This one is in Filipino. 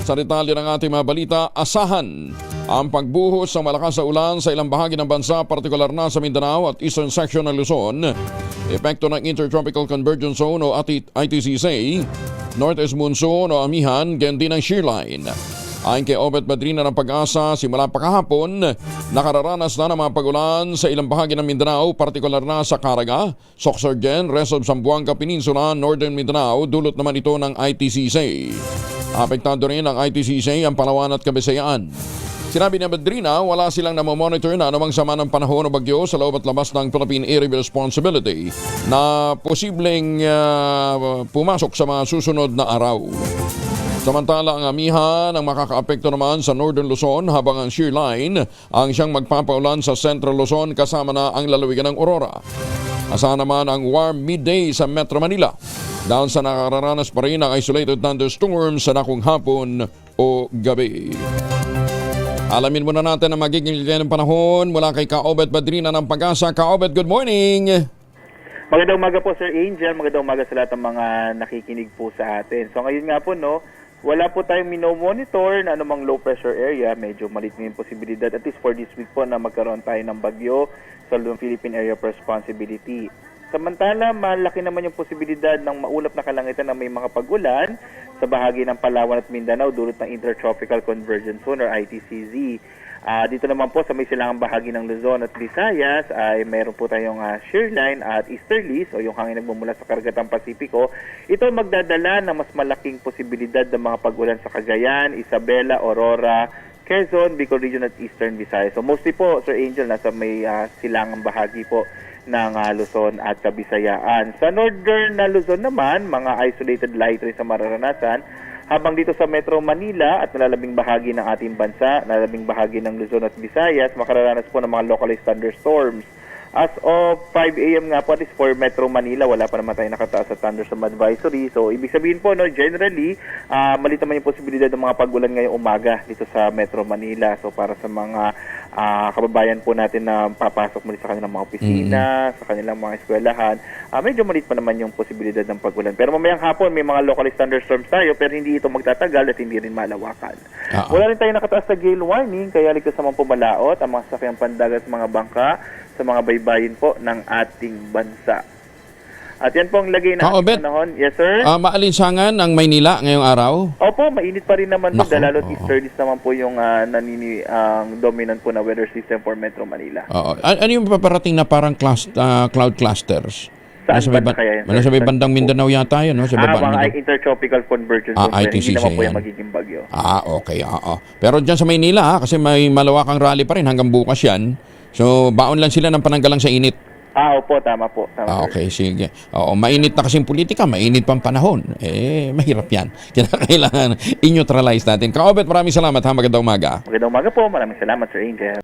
Sa detalye ng ating mga balita, asahan ang pagbuhos ng malakas na ulan sa ilang bahagi ng bansa, partikular na sa Mindanao at eastern section ng Luzon. Epekto ng Intertropical Convergence Zone o ITCZ, Northeast Monsoon o amihan, ganyan din ang shearline. Ayon kay Obet Madrina ng Pag-asa, simula pa kahapon, nakararanas na ng mga pagulan sa ilang bahagi ng Mindanao, partikular na sa Caraga, Sorsogon, rest of Zamboanga Peninsula, Northern Mindanao, dulot naman ito ng ITCZ. Apektado rin ng ITCZ ang Palawan at Kabisayaan. Sinabi ni Madrina, wala silang namomonitor na anumang sama ng panahon o bagyo sa loob at labas ng Philippine Area of Responsibility na posibleng pumasok sa mga susunod na araw. Samantala, ang amihan ang makakaapekto naman sa Northern Luzon habang ang shearline ang siyang magpapaulan sa Central Luzon kasama na ang lalawigan ng Aurora. Asahan naman ang warm midday sa Metro Manila dahil sa nakararanas pa rin ang isolated thunderstorms sa nakong hapon o gabi. Alamin muna natin ang magiging linya ng panahon mula kay Ka-Obet Madrina ng Pag-asa. Ka-Obet, good morning! Magandang umaga po, Sir Angel. Magandang umaga sa lahat ng mga nakikinig po sa atin. So ngayon nga po, wala po tayong minomonitor na anumang low pressure area. Medyo maliit na yung posibilidad, at least for this week po, na magkaroon tayo ng bagyo sa Philippine Area of Responsibility. Samantala, malaki naman yung posibilidad ng maulap na kalangitan na may mga pag-ulan sa bahagi ng Palawan at Mindanao dulot ng Intertropical Convergence Zone or ITCZ. Dito naman po sa may silangang bahagi ng Luzon at Visayas ay mayroon po tayong shearline at easterlies o yung hangin nagmumula sa karagatang Pasipiko. Ito ay magdadala ng mas malaking posibilidad ng mga pag-ulan sa Cagayan, Isabela, Aurora, Quezon, Bicol Region at Eastern Visayas. So mostly po, Sir Angel, nasa may silangang bahagi po ng Luzon at Kabisayaan. Sa northern na Luzon naman, mga isolated light rain sa mararanasan, habang dito sa Metro Manila at nalalabing bahagi ng ating bansa, nalalabing bahagi ng Luzon at Visayas, makararanas po ng mga localized thunderstorms. As of 5 a.m. nga po, at least for Metro Manila, wala pa naman tayo nakataas sa thunderstorm advisory. So, ibig sabihin po, generally, malit naman yung posibilidad ng mga pag-ulan ngayong umaga dito sa Metro Manila. So, para sa mga kababayan po natin na papasok muli sa kanilang mga opisina, sa kanilang mga eskwelahan, medyo malit pa naman yung posibilidad ng pag-ulan. Pero mamayang hapon, may mga localized thunderstorms tayo, pero hindi ito magtatagal at hindi rin malawakan. Wala rin tayo nakataas sa gale warning, kaya ligtas naman pumalaot ang mga sasakyang pandagat at mga bangka sa mga baybayin po ng ating bansa. At yan po ang lagay na panahon. Yes, sir? Maalinsangan ang Maynila ngayong araw? Opo, mainit pa rin naman po. Lalo't easterlies naman po yung dominant po na weather system for Metro Manila. Ano yung paparating na parang cloud clusters? Saan ba kaya yan? Sa may bandang Mindanao yata yun, no? Sa baba mga Intertropical Convergence Zone. Hindi naman po yung magiging bagyo. Okay. Pero dyan sa Maynila, kasi may malawakang rally pa rin hanggang bukas yan. So, baon lang sila ng pananggalang sa init. Opo, tama po. Okay, sige. Mainit na kasing politika, mainit pang panahon. Mahirap yan. Kailangan i-neutralize natin. Ka-Obet, maraming salamat. Magandang umaga. Magandang umaga po. Maraming salamat, Sir Angel.